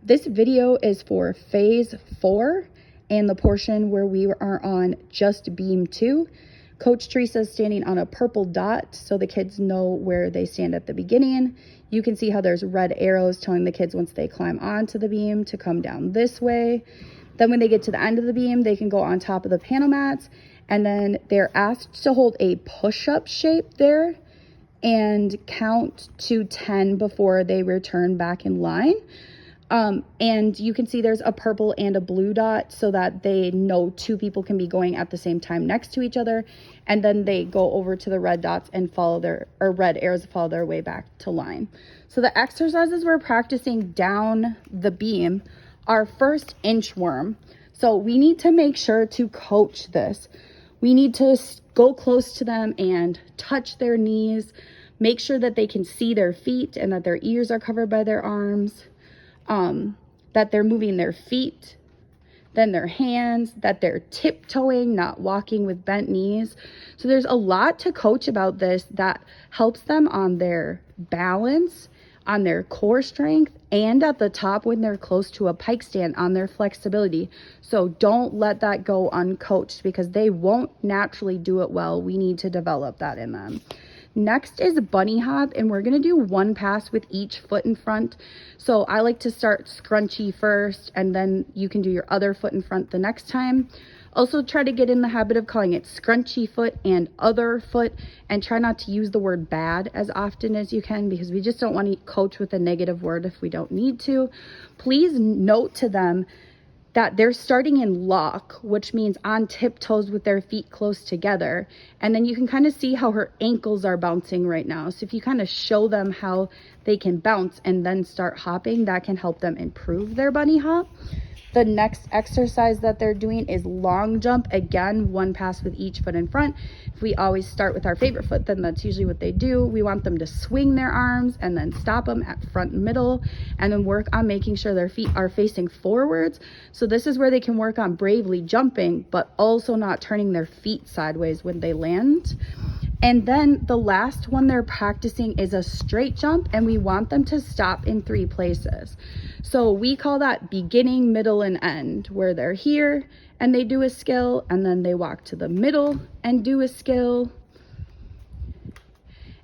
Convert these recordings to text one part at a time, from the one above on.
This video is for phase 4 and the portion where we are on just beam 2. Coach Teresa is standing on a purple dot so the kids know where they stand at the beginning. You can see how there's red arrows telling the kids once they climb onto the beam to come down this way. Then when they get to the end of the beam, they can go on top of the panel mats, and then they're asked to hold a push-up shape there and count to 10 before they return back in line. And you can see there's a purple and a blue dot so that they know 2 people can be going at the same time next to each other. And then they go over to the red dots and follow red arrows follow their way back to line. So the exercises we're practicing down the beam are first inchworm. So we need to make sure to coach this. We need to go close to them and touch their knees, make sure that they can see their feet and that their ears are covered by their arms. That they're moving their feet, then their hands, that they're tiptoeing, not walking with bent knees. So there's a lot to coach about this that helps them on their balance, on their core strength, and at the top when they're close to a pike stand on their flexibility. So don't let that go uncoached because they won't naturally do it well. We need to develop that in them. Next is bunny hop, and we're going to do 1 pass with each foot in front. So I like to start scrunchy first, and then you can do your other foot in front the next time. Also try to get in the habit of calling it scrunchy foot and other foot, and try not to use the word bad as often as you can because we just don't want to coach with a negative word if we don't need to. Please note to them that they're starting in lock, which means on tiptoes with their feet close together. And then you can kind of see how her ankles are bouncing right now. So if you kind of show them how they can bounce and then start hopping, that can help them improve their bunny hop. The next exercise that they're doing is long jump. Again, 1 pass with each foot in front. If we always start with our favorite foot, then that's usually what they do. We want them to swing their arms and then stop them at front and middle, and then work on making sure their feet are facing forwards. So this is where they can work on bravely jumping, but also not turning their feet sideways when they land. And then the last one they're practicing is a straight jump, and we want them to stop in 3 places. So we call that beginning, middle, and end, where they're here and they do a skill, and then they walk to the middle and do a skill,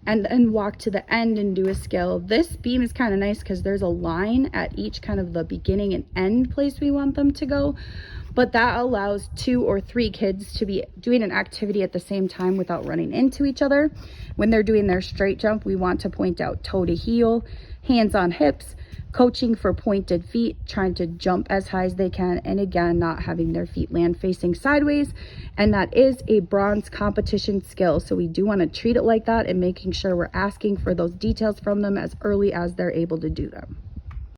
and then walk to the end and do a skill. This beam is kind of nice because there's a line at each kind of the beginning and end place we want them to go. But that allows 2 or 3 kids to be doing an activity at the same time without running into each other. When they're doing their straight jump, we want to point out toe to heel, hands on hips, coaching for pointed feet, trying to jump as high as they can, and again, not having their feet land facing sideways. And that is a bronze competition skill. So we do want to treat it like that and making sure we're asking for those details from them as early as they're able to do them.